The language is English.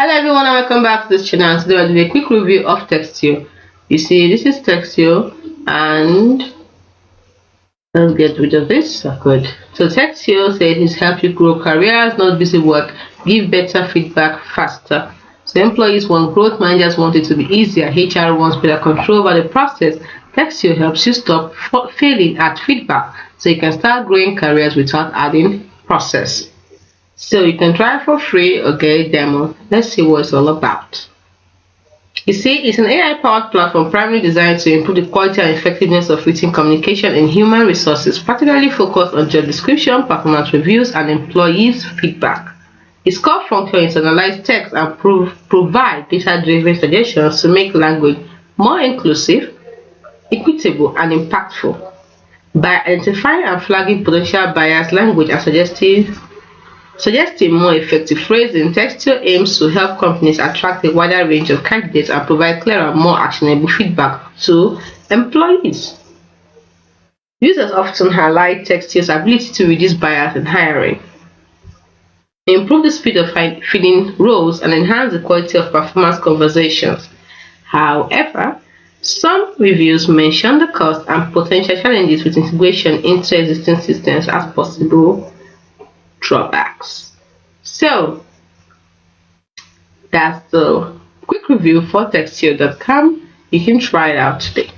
Hello everyone and welcome back to this channel. Today I'll do a quick review of Textio. You see, this is Textio and let's get rid of this. Good. So Textio said it's helped you grow careers, not busy work, give better feedback faster. So employees want growth, managers want it to be easier, HR wants better control over the process. Textio helps you stop failing at feedback so you can start growing careers without adding process. So you can try for free or get a demo. Let's see what it's all about. You see, it's an AI-powered platform primarily designed to improve the quality and effectiveness of written communication in human resources, particularly focused on job description, performance reviews, and employees' feedback. Its core function is to analyze text and provide data-driven suggestions to make language more inclusive, equitable, and impactful. By identifying and flagging potential bias, language, and suggesting more effective phrasing, Textio aims to help companies attract a wider range of candidates and provide clearer, more actionable feedback to employees. Users often highlight Textio's ability to reduce bias in hiring, improve the speed of filling roles, and enhance the quality of performance conversations. However, some reviews mention the cost and potential challenges with integration into existing systems as possible drawbacks. So that's the quick review for Textio.com. You can try it out today.